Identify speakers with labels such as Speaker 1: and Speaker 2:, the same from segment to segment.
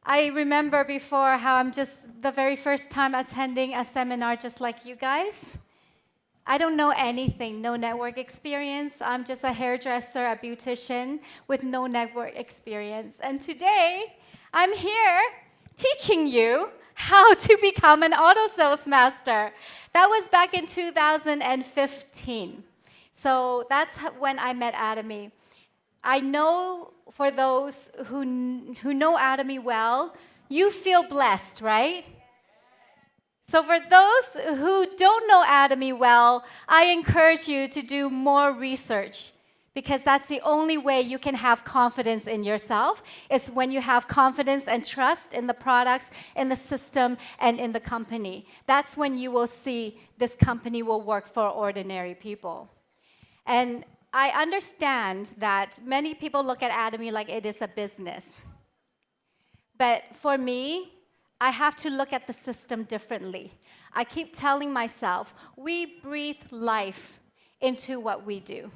Speaker 1: I remember before how I'm just the very first time attending a seminar just like you guys. I don't know anything, no network experience. I'm just a hairdresser, a beautician with no network experience. And today, I'm here teaching you how to become an auto sales master. That was back in 2015. So that's when I met Atomy. I know for those who know Atomy well, you feel blessed, right? So for those who don't know Atomy well, I encourage you to do more research because that's the only way you can have confidence in yourself is when you have confidence and trust in the products, in the system, and in the company. That's when you will see this company will work for ordinary people. And I understand that many people look at Atomy like it is a business. But for me, I have to look at the system differently. I keep telling myself, we breathe life into what we do.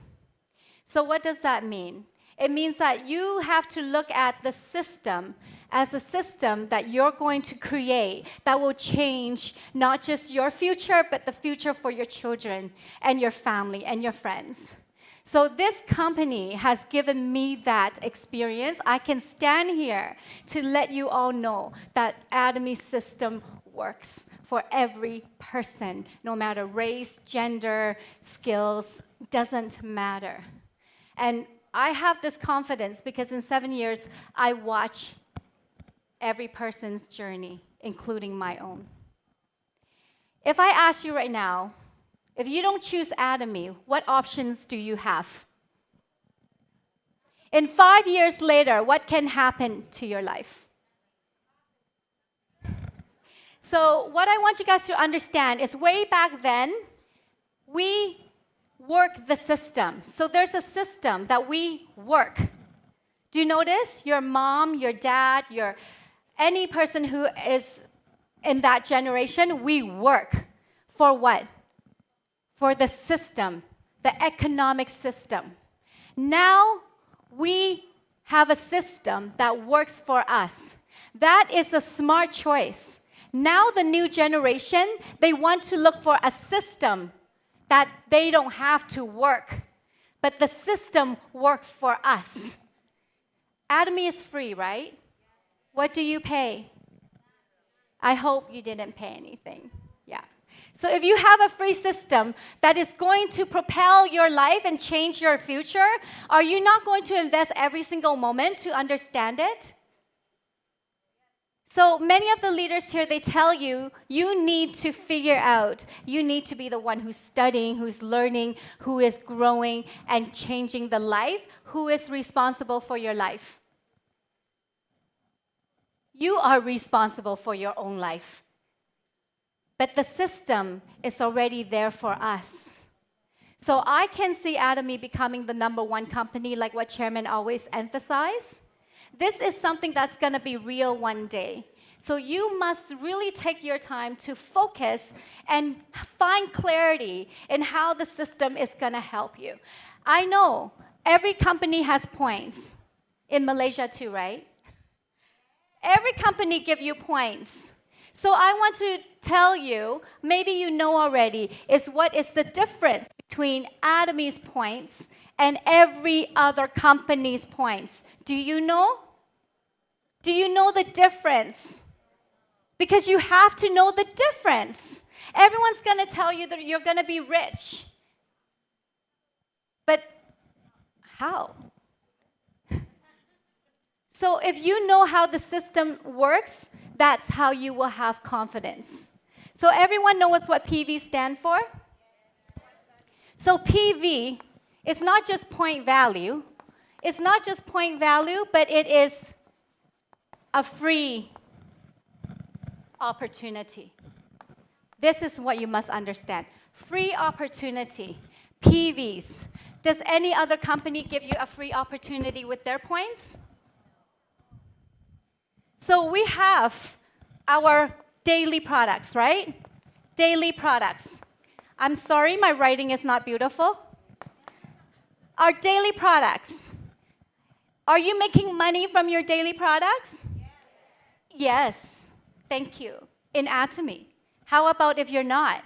Speaker 1: So what does that mean? It means that you have to look at the system as a system that you're going to create that will change not just your future, but the future for your children and your family and your friends. So this company has given me that experience. I can stand here to let you all know that Atomy system works for every person, no matter race, gender, skills, doesn't matter. And I have this confidence because in 7 years, I watch every person's journey, including my own. If I ask you right now, if you don't choose Atomy, what options do you have? In 5 years later, what can happen to your life? So what I want you guys to understand is way back then, we work the system. So there's a system that we work. Do you notice? Your mom, your dad, any person who is in that generation, we work. For what? For the system, the economic system. Now, we have a system that works for us. That is a smart choice. Now, the new generation, they want to look for a system that they don't have to work, but the system works for us. Atomy is free, right? What do you pay? I hope you didn't pay anything. Yeah. So if you have a free system that is going to propel your life and change your future, are you not going to invest every single moment to understand it? So many of the leaders here, they tell you, you need to figure out, you need to be the one who's studying, who's learning, who is growing and changing the life, who is responsible for your life. You are responsible for your own life. But the system is already there for us. So I can see Atomy becoming the #1 company like what Chairman always emphasized. This is something that's going to be real one day. So you must really take your time to focus and find clarity in how the system is going to help you. I know every company has points. In Malaysia too, right? Every company give you points. So I want to tell you, maybe you know already, is what is the difference between Atomy's points and every other company's points. Do you know? Do you know the difference? Because you have to know the difference. Everyone's going to tell you that you're going to be rich. But how? So if you know how the system works, that's how you will have confidence. So everyone knows what PV stand for? So PV is not just point value. It's not just point value, but it is a free opportunity. This is what you must understand. Free opportunity. PVs. Does any other company give you a free opportunity with their points? So we have our daily products, right? Daily products. I'm sorry, my writing is not beautiful. Our daily products. Are you making money from your daily products? Yes, thank you. In Atomy. How about if you're not?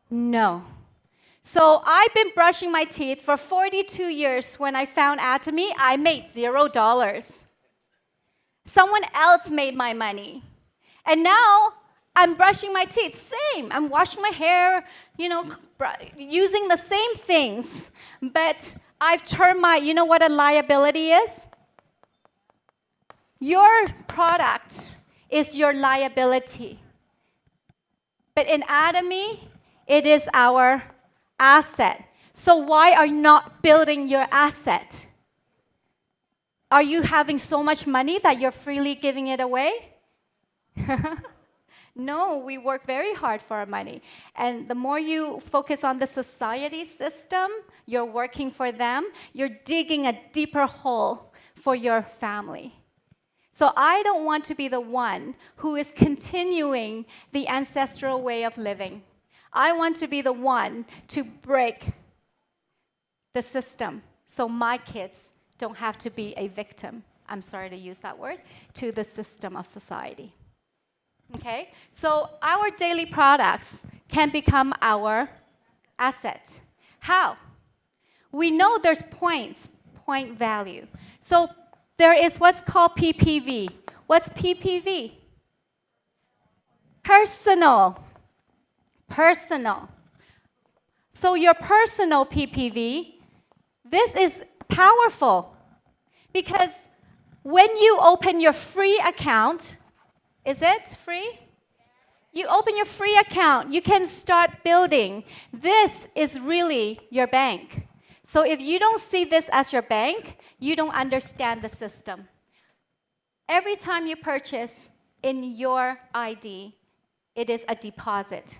Speaker 1: No. So I've been brushing my teeth for 42 years. When I found Atomy, I made $0. Someone else made my money. And now I'm brushing my teeth. Same. I'm washing my hair, using the same things. But I've turned you know what a liability is? Your product is your liability. But in Atomy, it is our asset. So why are you not building your asset? Are you having so much money that you're freely giving it away? No, we work very hard for our money. And the more you focus on the society system, you're working for them, you're digging a deeper hole for your family. So I don't want to be the one who is continuing the ancestral way of living. I want to be the one to break the system so my kids don't have to be a victim, I'm sorry to use that word, to the system of society. Okay? So our daily products can become our asset. How? We know there's point value. So there is what's called PPV. What's PPV? Personal. So your personal PPV, this is powerful because when you open your free account, is it free? You open your free account, you can start building. This is really your bank. So if you don't see this as your bank, you don't understand the system. Every time you purchase in your ID, it is a deposit.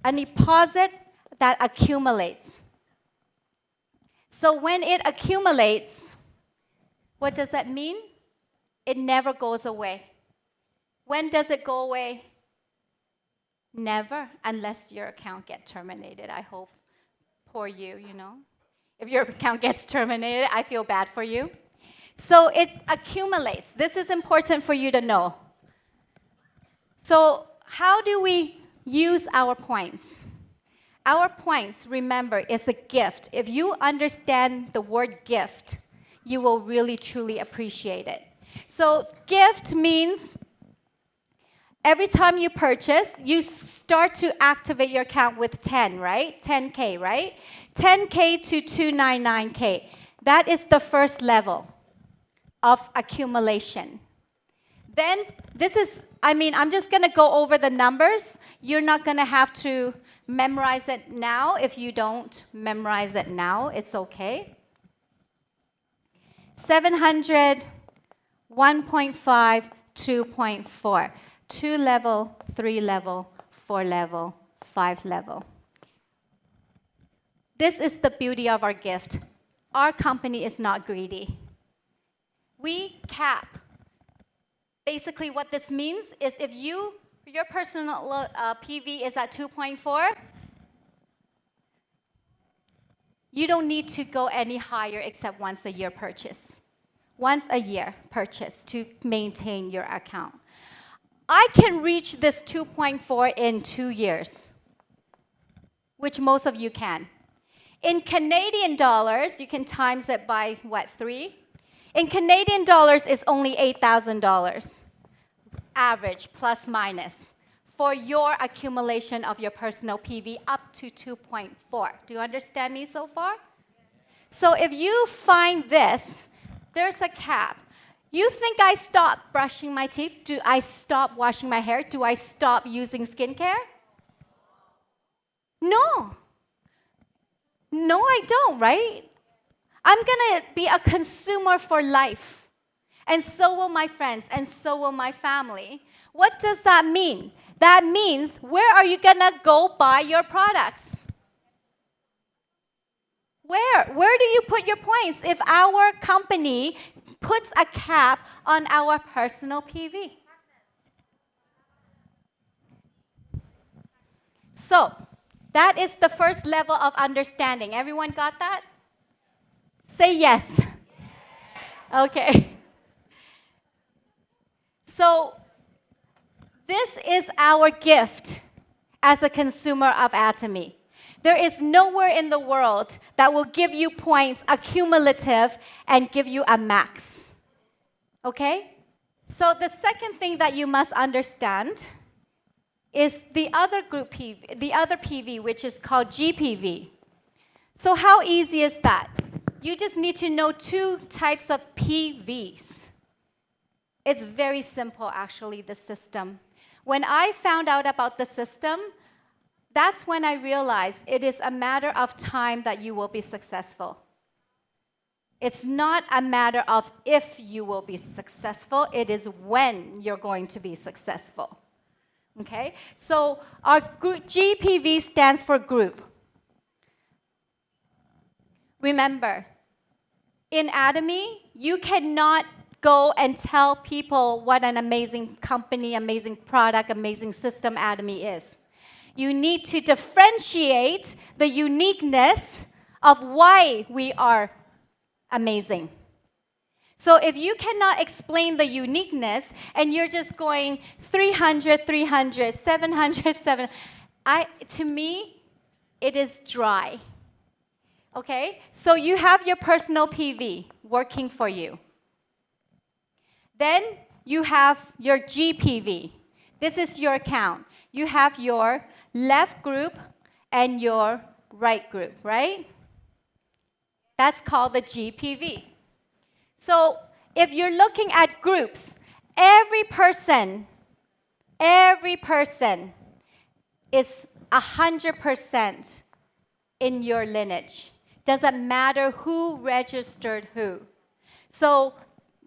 Speaker 1: A deposit that accumulates. So when it accumulates, what does that mean? It never goes away. When does it go away? Never, unless your account gets terminated, I hope. Poor you, If your account gets terminated, I feel bad for you. So it accumulates. This is important for you to know. So how do we use our points? Our points, remember, is a gift. If you understand the word gift, you will really, truly appreciate it. So gift means every time you purchase, you start to activate your account with 10, right? 10K, right? 10K to 299K. That is the first level of accumulation. Then I'm just going to go over the numbers. You're not going to have to memorize it now. If you don't memorize it now, it's okay. 700, 1.5, 2.4. 2 level, 3 level, 4 level, 5 level. This is the beauty of our gift. Our company is not greedy. We cap. Basically, what this means is if your personal PV is at 2.4, you don't need to go any higher except once a year purchase. Once a year purchase to maintain your account. I can reach this 2.4 in 2 years, which most of you can. In Canadian dollars, you can times it by, 3? In Canadian dollars, it's only $8,000, average, plus minus, for your accumulation of your personal PV up to 2.4. Do you understand me so far? So if you find this, there's a cap. You think I stop brushing my teeth? Do I stop washing my hair? Do I stop using skincare? No. No, I don't, right? I'm going to be a consumer for life. And so will my friends, and so will my family. What does that mean? That means, where are you going to go buy your products? Where? Where do you put your points if our company puts a cap on our personal PV? So, that is the first level of understanding. Everyone got that? Say yes. Okay. So this is our gift as a consumer of Atomy. There is nowhere in the world that will give you points accumulative and give you a max. Okay? So the second thing that you must understand is the other group PV, the other PV, which is called GPV. So how easy is that? You just need to know two types of PVs. It's very simple, actually, the system. When I found out about the system, that's when I realized it is a matter of time that you will be successful. It's not a matter of if you will be successful, it is when you're going to be successful. Okay? So our group, GPV stands for group. Remember, in Atomy, you cannot go and tell people what an amazing company, amazing product, amazing system Atomy is. You need to differentiate the uniqueness of why we are amazing. So if you cannot explain the uniqueness and you're just going 300, 300, 700, 700, to me, it is dry. Okay? So you have your personal PV working for you. Then you have your GPV. This is your account. You have your left group and your right group, right? That's called the GPV. So if you're looking at groups, every person is 100% in your lineage. Doesn't matter who registered who. So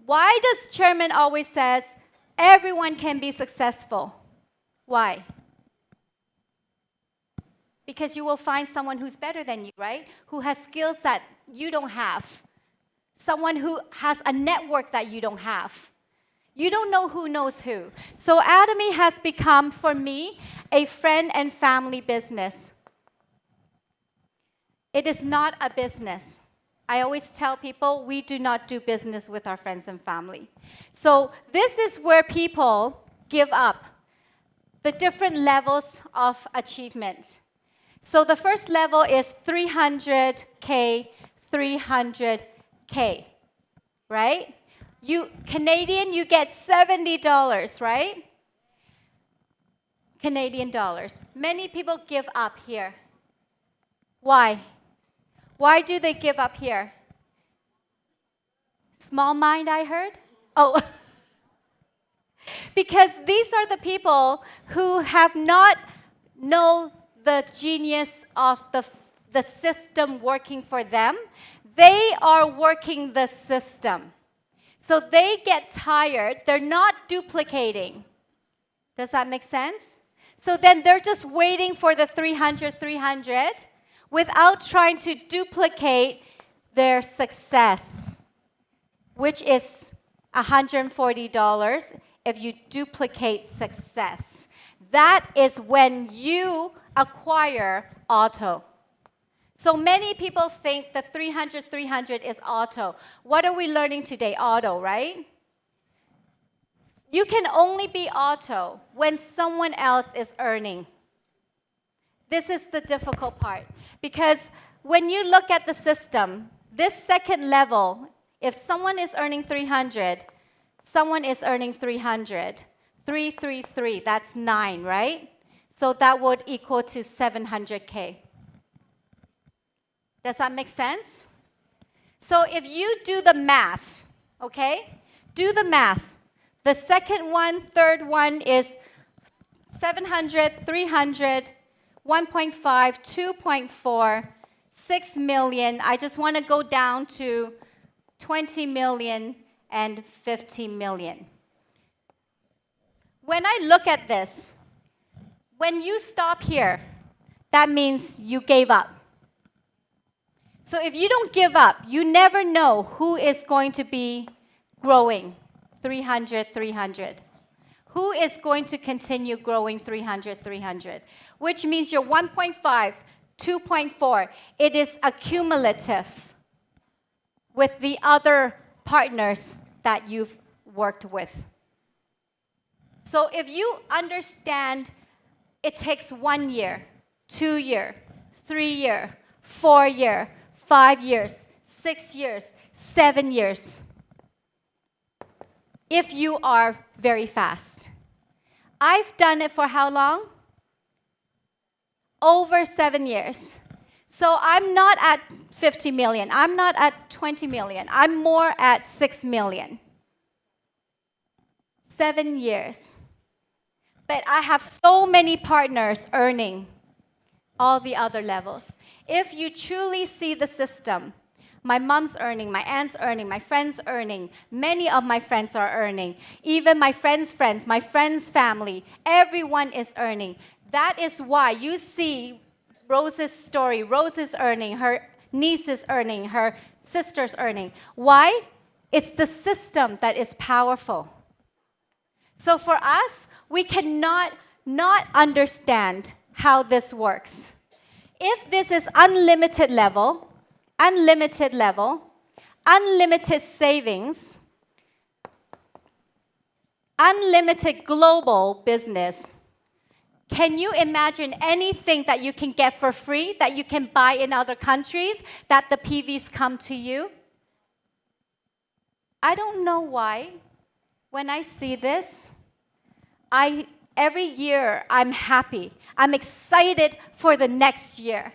Speaker 1: why does chairman always says everyone can be successful? Why? Because you will find someone who's better than you, right? Who has skills that you don't have. Someone who has a network that you don't have. You don't know who knows who. So Atomy has become, for me, a friend and family business. It is not a business. I always tell people we do not do business with our friends and family. So this is where people give up the different levels of achievement. So the first level is 300K, 300K, right? Canadian, you get $70, right? Canadian dollars. Many people give up here. Why? Why do they give up here? Small mind, I heard? Oh, because these are the people who have not known the genius of the system working for them. They are working the system. So they get tired. They're not duplicating. Does that make sense? So then they're just waiting for the 300, 300 without trying to duplicate their success, which is $140 if you duplicate success. That is when you acquire auto. So many people think the 300, 300 is auto. What are we learning today? Auto, right? You can only be auto when someone else is earning. This is the difficult part. Because when you look at the system, this second level, if someone is earning 300, someone is earning 300. 3, 3, 3, that's 9, right? So that would equal to 700K. Does that make sense? So if you do the math, okay? Do the math. The second one, third one is 700, 300, 1.5, 2.4, 6 million. I just want to go down to 20 million and 50 million. When I look at this, when you stop here, that means you gave up. So if you don't give up, you never know who is going to be growing 300, 300. Who is going to continue growing 300, 300? Which means your 1.5, 2.4, it is accumulative with the other partners that you've worked with. So if you understand it takes 1 year, 2 year, 3 year, 4 year, 5 years, 6 years, 7 years, if you are very fast. I've done it for how long? Over 7 years. So I'm not at 50 million. I'm not at 20 million. I'm more at 6 million. 7 years. But I have so many partners earning all the other levels. If you truly see the system, my mom's earning, my aunt's earning, my friend's earning, many of my friends are earning, even my friends' friends, my friends' family, everyone is earning. That is why you see Rose's story. Rose is earning, her niece is earning, her sister's earning. Why? It's the system that is powerful. So for us, we cannot not understand how this works. If this is unlimited level, unlimited savings, unlimited global business, can you imagine anything that you can get for free, that you can buy in other countries, that the PVs come to you? I don't know why. When I see this, every year I'm happy. I'm excited for the next year.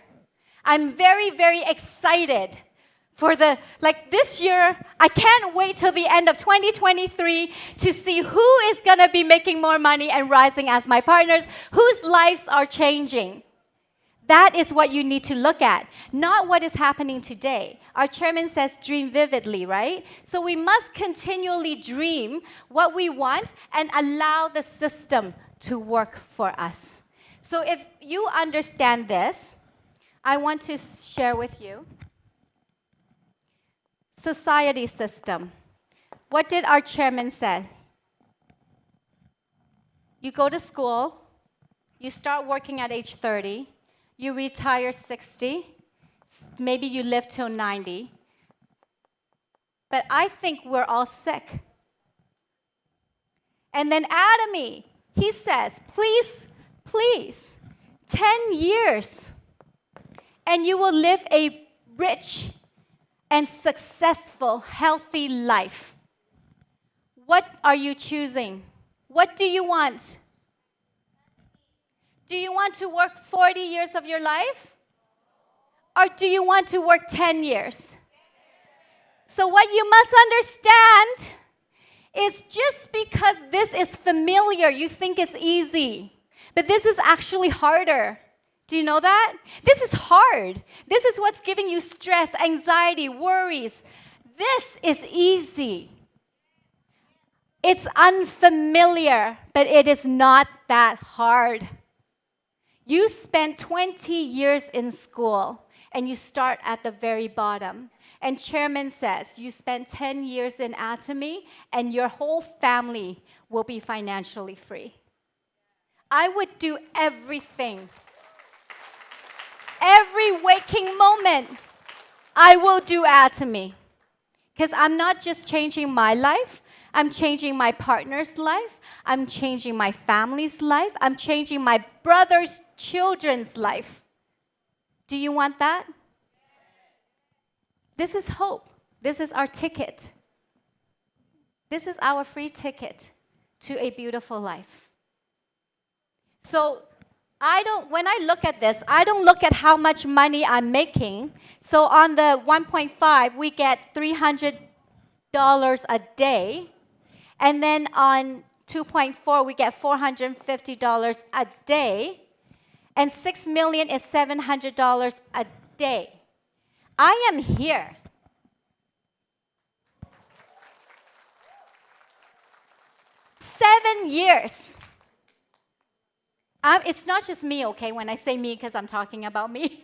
Speaker 1: I'm very, very excited for this year. I can't wait till the end of 2023 to see who is going to be making more money and rising as my partners, whose lives are changing. That is what you need to look at, not what is happening today. Our chairman says dream vividly, right? So we must continually dream what we want and allow the system to work for us. So if you understand this, I want to share with you society system. What did our chairman say? You go to school, you start working at age 30, you retire 60, maybe you live till 90. But I think we're all sick. And then Atomy, he says, please, 10 years, and you will live a rich and successful, healthy life. What are you choosing? What do you want? Do you want to work 40 years of your life? Or do you want to work 10 years? So what you must understand is just because this is familiar, you think it's easy. But this is actually harder. Do you know that? This is hard. This is what's giving you stress, anxiety, worries. This is easy. It's unfamiliar, but it is not that hard. You spend 20 years in school, and you start at the very bottom. And chairman says you spend 10 years in Atomy, and your whole family will be financially free. I would do everything. Every waking moment, I will do Atomy. Because I'm not just changing my life, I'm changing my partner's life, I'm changing my family's life, I'm changing my brother's children's life. Do you want that? This is hope. This is our ticket. This is our free ticket to a beautiful life. So when I look at this, I don't look at how much money I'm making. So on the 1.5, we get $300 a day. And then on 2.4, we get $450 a day. And 6 million is $700 a day. I am here. Seven years. It's not just me, okay, when I say me, because I'm talking about me.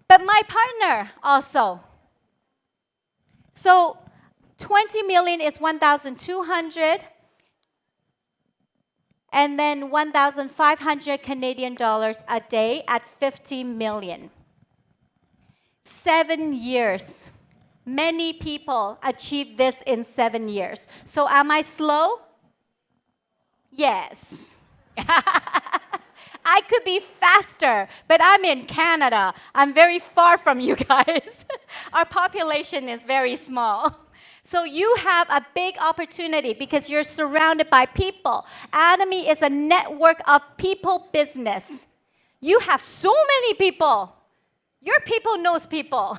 Speaker 1: But my partner also. So 20 million is 1,200. And then 1,500 Canadian dollars a day at 50 million. 7 years. Many people achieve this in 7 years. So am I slow? Yes. I could be faster, but I'm in Canada. I'm very far from you guys. Our population is very small. So you have a big opportunity because you're surrounded by people. Atomy is a network of people business. You have so many people. Your people knows people.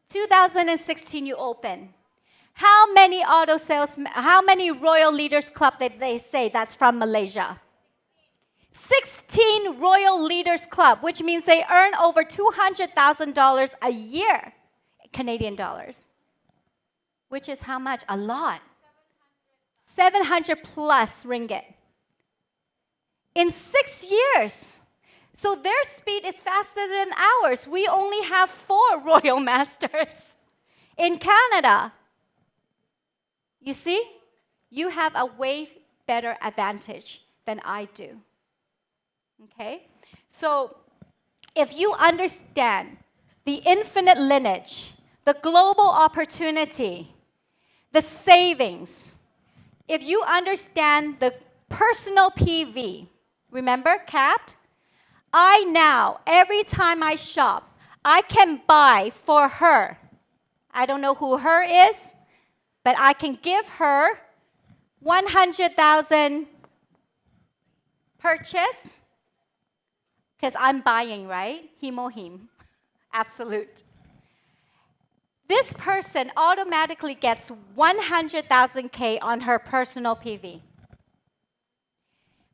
Speaker 1: 2016 you open. How many how many Royal Leaders Club did they say that's from Malaysia? 16 Royal Leaders Club, which means they earn over $200,000 a year, Canadian dollars. Which is how much? A lot. 700 plus ringgit. In 6 years. So their speed is faster than ours. We only have 4 Royal Masters in Canada. You see? You have a way better advantage than I do. Okay? So if you understand the infinite lineage, the global opportunity, the savings, if you understand the personal PV, remember, capped? I now, every time I shop, I can buy for her. I don't know who her is, but I can give her 100,000 purchase, because I'm buying, right? Him. Absolute. This person automatically gets 100,000 K on her personal PV.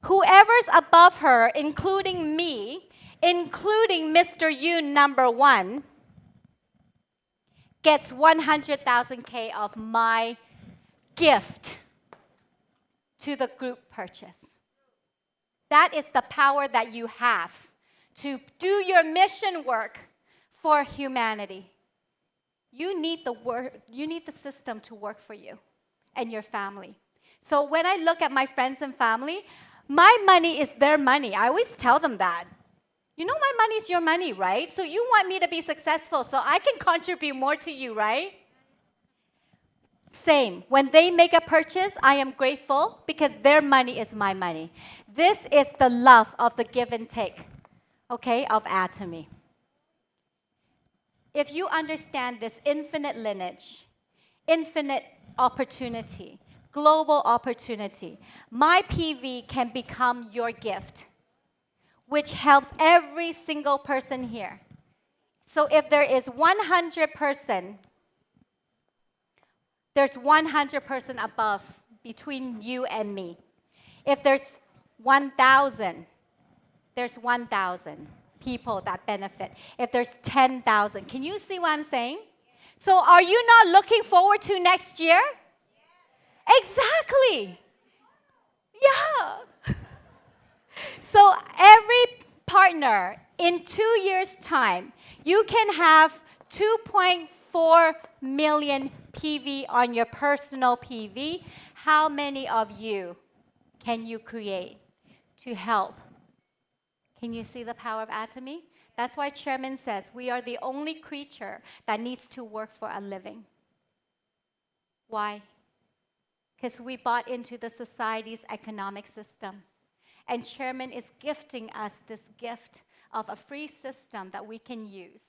Speaker 1: Whoever's above her, including me, including Mr. Yoon number 1, gets 100,000 K of my gift to the group purchase. That is the power that you have to do your mission work for humanity. You need the system to work for you and your family. So when I look at my friends and family, my money is their money. I always tell them that. You know my money is your money, right? So you want me to be successful so I can contribute more to you, right? Same. When they make a purchase, I am grateful because their money is my money. This is the love of the give and take, okay, of Atomy. If you understand this infinite lineage, infinite opportunity, global opportunity, my PV can become your gift, which helps every single person here. So if there is 100 person, there's 100 person above between you and me. If there's 1,000, there's 1,000 people that benefit. If there's 10,000, can you see what I'm saying? So are you not looking forward to next year? Exactly. Yeah. So every partner in 2 years' time, you can have 2.4 million PV on your personal PV. How many of you can you create to help? Can you see the power of Atomy? That's why Chairman says we are the only creature that needs to work for a living. Why? Because we bought into the society's economic system. And Chairman is gifting us this gift of a free system that we can use,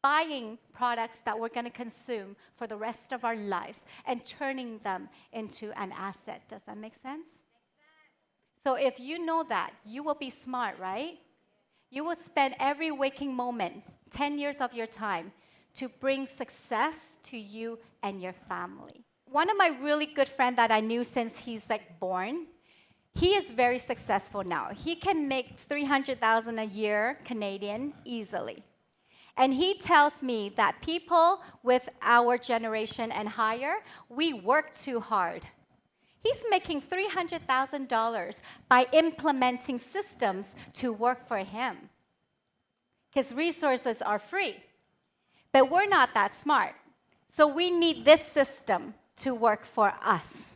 Speaker 1: buying products that we're going to consume for the rest of our lives and turning them into an asset. Does that make sense? So if you know that, you will be smart, right? You will spend every waking moment, 10 years of your time, to bring success to you and your family. One of my really good friends that I knew since he's born, he is very successful now. He can make 300,000 a year Canadian easily. And he tells me that people with our generation and higher, we work too hard. He's making $300,000 by implementing systems to work for him. His resources are free. But we're not that smart. So we need this system to work for us.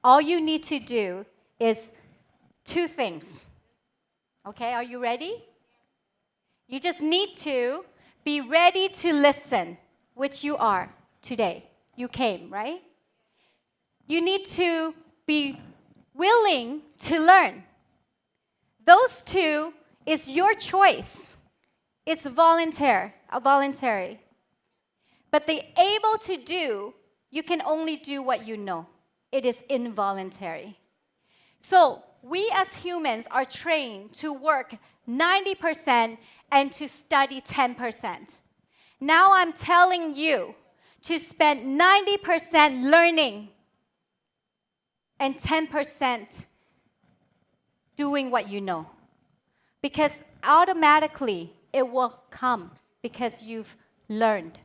Speaker 1: All you need to do is 2 things. Okay, are you ready? You just need to be ready to listen, which you are today. You came, right? You need to be willing to learn. Those two is your choice. It's voluntary. But the able to do, you can only do what you know. It is involuntary. So we as humans are trained to work 90% and to study 10%. Now I'm telling you to spend 90% learning and 10% doing what you know. Because automatically it will come because you've learned.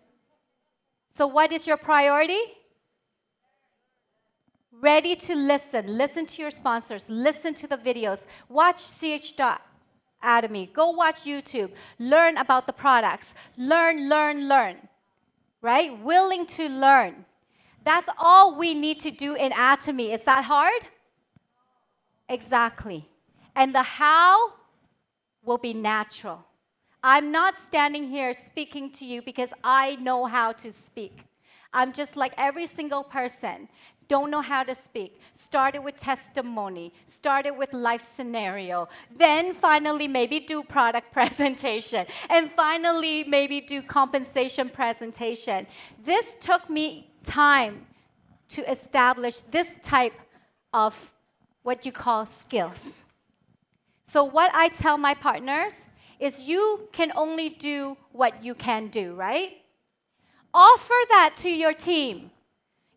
Speaker 1: So what is your priority? Ready to listen. Listen to your sponsors. Listen to the videos. Watch Atomy. Go watch YouTube. Learn about the products. Learn. Right? Willing to learn. That's all we need to do in Atomy. Is that hard? Exactly. And the how will be natural. I'm not standing here speaking to you because I know how to speak. I'm just like every single person. Don't know how to speak. Started with testimony. Started with life scenario. Then finally maybe do product presentation. And finally maybe do compensation presentation. This took me time to establish this type of what you call skills. So what I tell my partners is you can only do what you can do, right? Offer that to your team.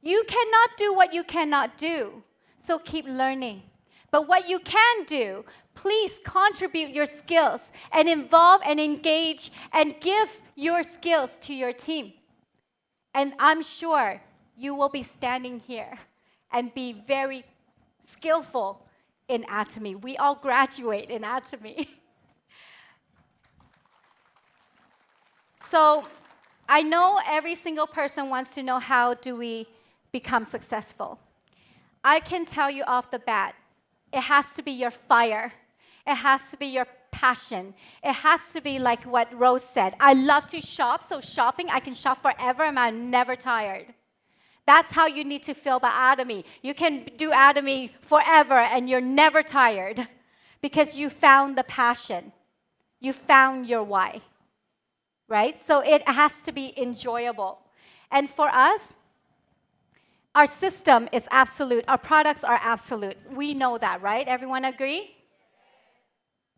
Speaker 1: You cannot do what you cannot do, so keep learning. But what you can do, please contribute your skills and involve and engage and give your skills to your team. And I'm sure you will be standing here and be very skillful in Atomy. We all graduate in Atomy. So I know every single person wants to know how do we become successful. I can tell you off the bat, it has to be your fire. It has to be your passion. It has to be like what Rose said. I love to shop, so shopping, I can shop forever and I'm never tired. That's how you need to feel about Atomy. You can do Atomy forever and you're never tired because you found the passion. You found your why. Right? So it has to be enjoyable. And for us, our system is absolute. Our products are absolute. We know that, right? Everyone agree?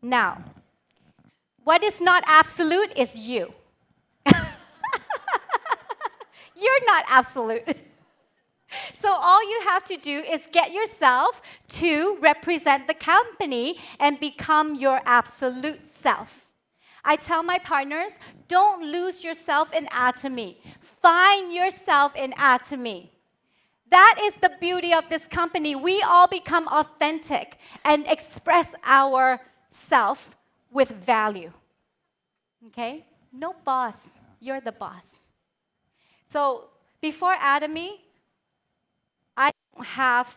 Speaker 1: Now, what is not absolute is you. You're not absolute. So all you have to do is get yourself to represent the company and become your absolute self. I tell my partners, don't lose yourself in Atomy. Find yourself in Atomy. That is the beauty of this company. We all become authentic and express our self with value. Okay? No boss. You're the boss. So before Atomy, I don't have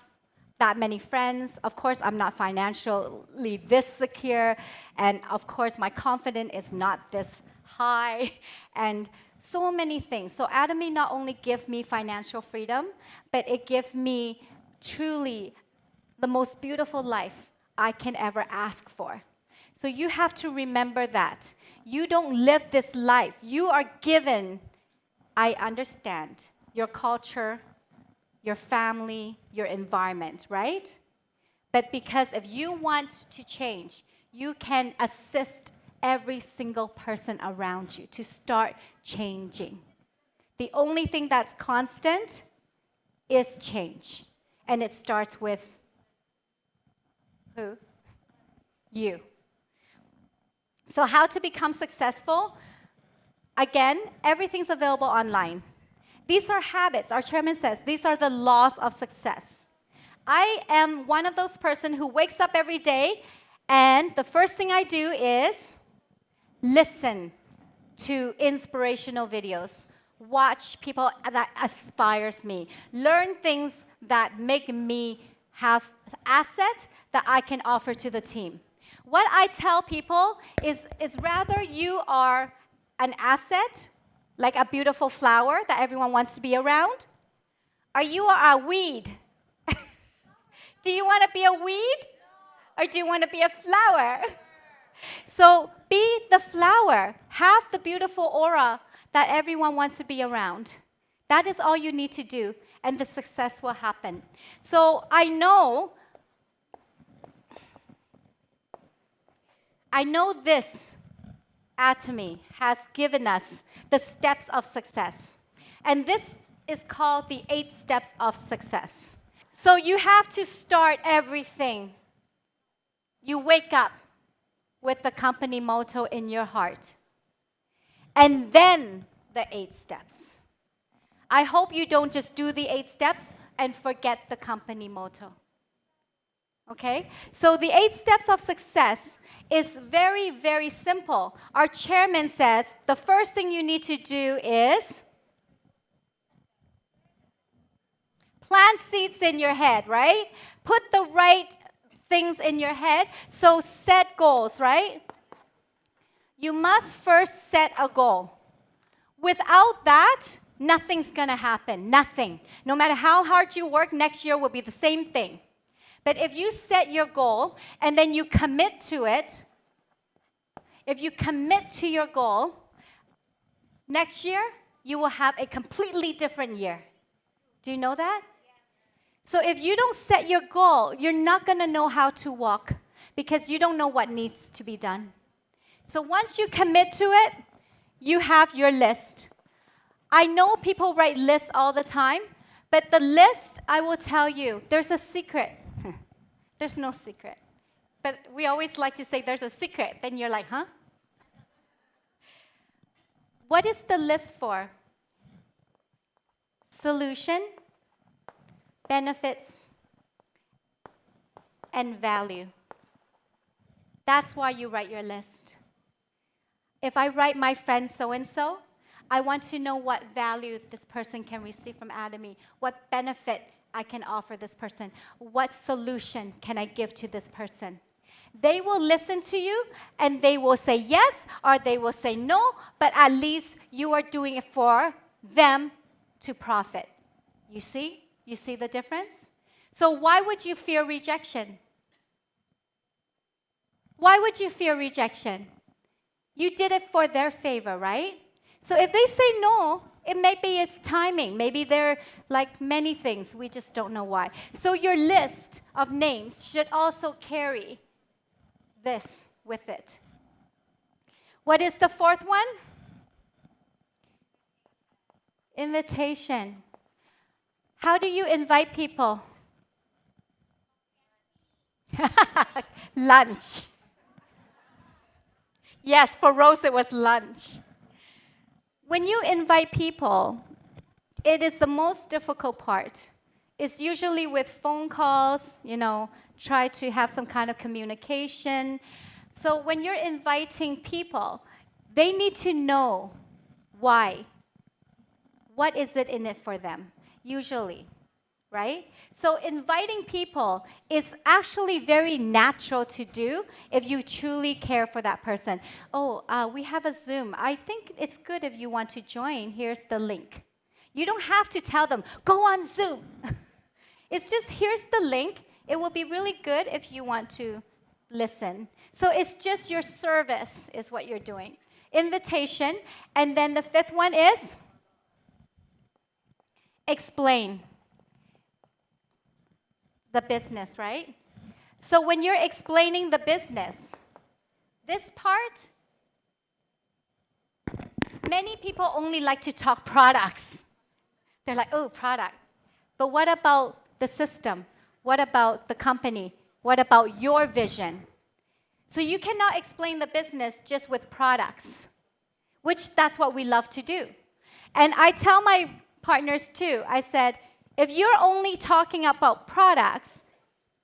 Speaker 1: that many friends. Of course, I'm not financially this secure. And of course, my confidence is not this high. And so many things. So Atomy not only give me financial freedom, but it gives me truly the most beautiful life I can ever ask for. So you have to remember that. You don't live this life. You are given, I understand, your culture, your family, your environment, right? But because if you want to change, you can assist every single person around you to start changing. The only thing that's constant is change. And it starts with who? You. So how to become successful? Again, everything's available online. These are habits. Our chairman says these are the laws of success. I am one of those persons who wakes up every day and the first thing I do is listen to inspirational videos, watch people that inspires me, learn things that make me have asset that I can offer to the team. What I tell people is rather you are an asset, like a beautiful flower that everyone wants to be around, or you are a weed. Do you want to be a weed? Or do you want to be a flower? So be the flower. Have the beautiful aura that everyone wants to be around. That is all you need to do, and the success will happen. So I know this Atomy has given us the steps of success. And this is called the 8 steps of success. So you have to start everything. You wake up with the company motto in your heart. And then the 8 steps. I hope you don't just do the 8 steps and forget the company motto. Okay? So the 8 steps of success is very, very simple. Our chairman says the first thing you need to do is plant seeds in your head, right? Put the right things in your head. So set goals, right? You must first set a goal. Without that, nothing's going to happen. Nothing. No matter how hard you work, next year will be the same thing. But if you set your goal and then you commit to it, if you commit to your goal, next year you will have a completely different year. Do you know that? So if you don't set your goal, you're not going to know how to walk because you don't know what needs to be done. So once you commit to it, you have your list. I know people write lists all the time, but the list, I will tell you, there's a secret. There's no secret. But we always like to say there's a secret. Then you're like, huh? What is the list for? Solution, benefits, and value. That's why you write your list. If I write my friend so-and-so, I want to know what value this person can receive from Atomy, what benefit I can offer this person, what solution can I give to this person. They will listen to you, and they will say yes, or they will say no, but at least you are doing it for them to profit. You see? You see the difference? So why would you fear rejection? Why would you fear rejection? You did it for their favor, right? So if they say no, it may be it's timing. Maybe they're like many things. We just don't know why. So your list of names should also carry this with it. What is the fourth one? Invitation. How do you invite people? Lunch. Yes, for Rose it was lunch. When you invite people, it is the most difficult part. It's usually with phone calls, try to have some kind of communication. So when you're inviting people, they need to know why. What is it in it for them, usually, right? So inviting people is actually very natural to do if you truly care for that person. We have a Zoom. I think it's good if you want to join. Here's the link. You don't have to tell them, go on Zoom. It's just, here's the link. It will be really good if you want to listen. So it's just your service is what you're doing. Invitation. And then the fifth one is explain the business, right? So when you're explaining the business, this part, many people only like to talk products. They're like, oh, product. But what about the system? What about the company? What about your vision? So you cannot explain the business just with products, which that's what we love to do. And I tell my partners too, I said, if you're only talking about products,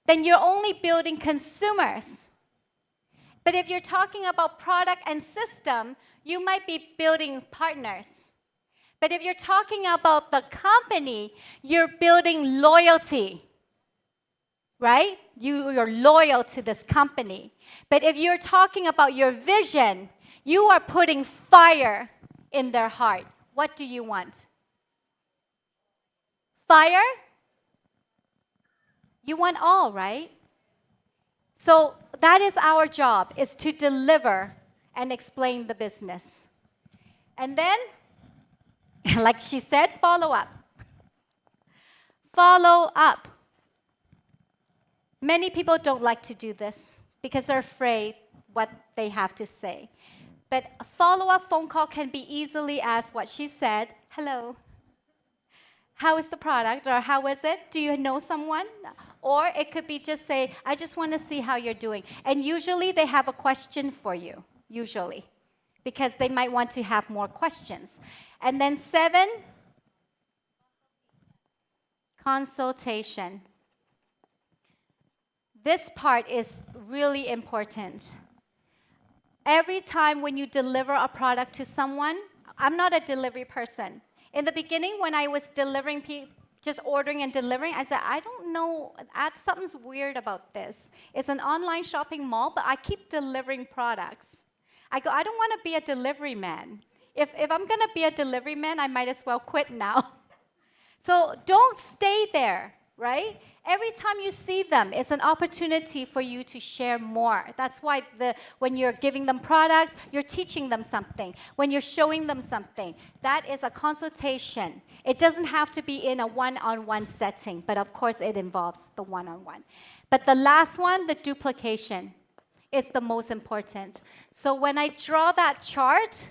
Speaker 1: then you're only building consumers. But if you're talking about product and system, you might be building partners. But if you're talking about the company, you're building loyalty, right? You're loyal to this company. But if you're talking about your vision, you are putting fire in their heart. What do you want? Fire? You want all, right? So that is our job, is to deliver and explain the business. And then, like she said, follow up. Follow up. Many people don't like to do this because they're afraid what they have to say. But a follow-up phone call can be easily as what she said, hello, how is the product, or how is it? Do you know someone? Or it could be just say, I just want to see how you're doing. And usually they have a question for you, usually, because they might want to have more questions. And then 7, consultation. This part is really important. Every time when you deliver a product to someone, I'm not a delivery person. In the beginning, when I was delivering, just ordering and delivering, I said, I don't know, something's weird about this. It's an online shopping mall, but I keep delivering products. I go, I don't want to be a delivery man. If I'm going to be a delivery man, I might as well quit now. So don't stay there, right? Every time you see them, it's an opportunity for you to share more. That's why when you're giving them products, you're teaching them something. When you're showing them something, that is a consultation. It doesn't have to be in a one-on-one setting, but of course it involves the one-on-one. But the last one, the duplication, is the most important. So when I draw that chart,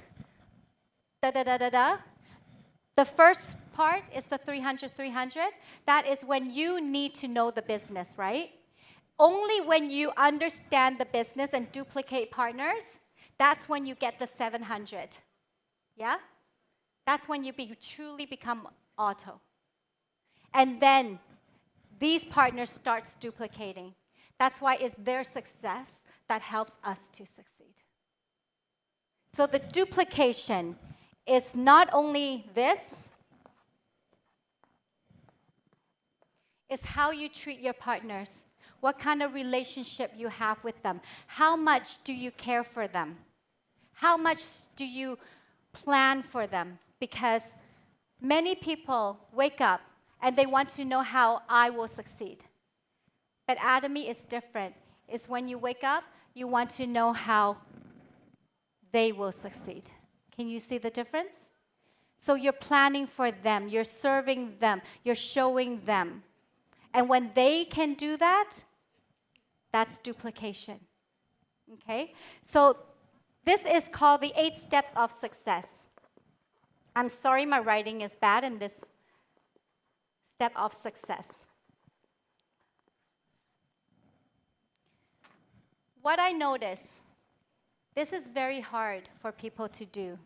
Speaker 1: the first part is the 300, 300. That is when you need to know the business, right? Only when you understand the business and duplicate partners, that's when you get the 700. Yeah? That's when you truly become auto. And then these partners starts duplicating. That's why it's their success that helps us to succeed. So the duplication is not only this, it's how you treat your partners, what kind of relationship you have with them, how much do you care for them, how much do you plan for them, because many people wake up and they want to know how I will succeed. But Atomy is different. It's when you wake up, you want to know how they will succeed. Can you see the difference? So you're planning for them, you're serving them, you're showing them. And when they can do that, that's duplication. Okay? So this is called the 8 steps of success. I'm sorry my writing is bad in this step of success. What I notice, this is very hard for people to do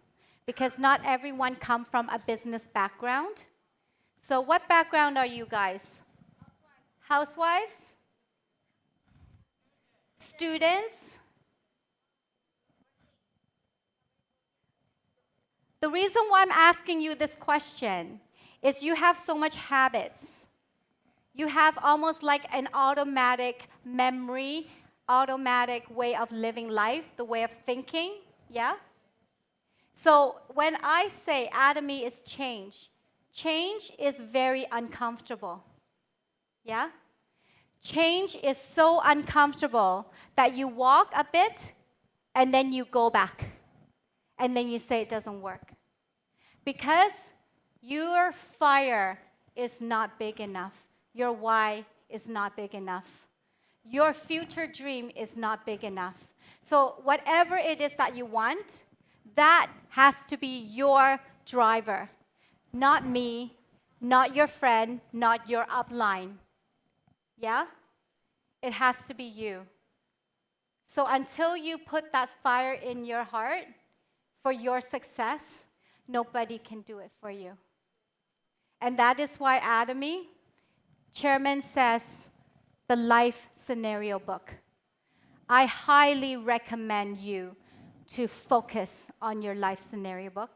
Speaker 1: because not everyone comes from a business background. So what background are you guys? Housewives? Students? The reason why I'm asking you this question is you have so much habits. You have almost like an automatic memory, automatic way of living life, the way of thinking, yeah? So when I say Atomy is change, change is very uncomfortable. Yeah? Change is so uncomfortable that you walk a bit and then you go back. And then you say it doesn't work. Because your fire is not big enough. Your why is not big enough. Your future dream is not big enough. So whatever it is that you want, that has to be your driver. Not me, not your friend, not your upline. Yeah? It has to be you. So until you put that fire in your heart for your success, nobody can do it for you. And that is why Atomy, chairman says, the life scenario book. I highly recommend you to focus on your life scenario book.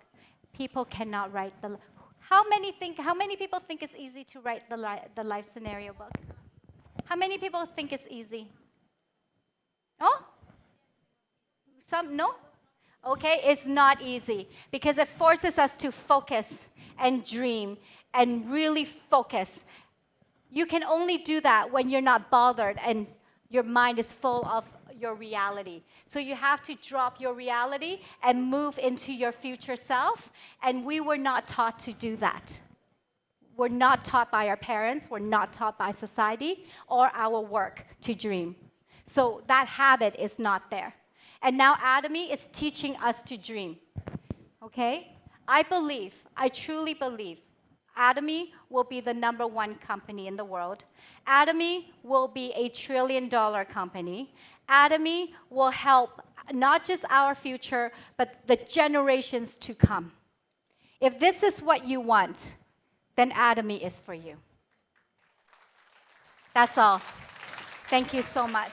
Speaker 1: People cannot write the... How many people think it's easy to write the life scenario book? How many people think it's easy? Oh? Some, no? Okay, it's not easy because it forces us to focus and dream and really focus. You can only do that when you're not bothered and your mind is full of your reality. So you have to drop your reality and move into your future self. And we were not taught to do that. We're not taught by our parents, we're not taught by society or our work to dream. So that habit is not there. And now Atomy is teaching us to dream. Okay? I truly believe, Atomy will be the #1 company in the world. Atomy will be a $1 trillion company. Atomy will help not just our future, but the generations to come. If this is what you want, then Atomy is for you. That's all. Thank you so much.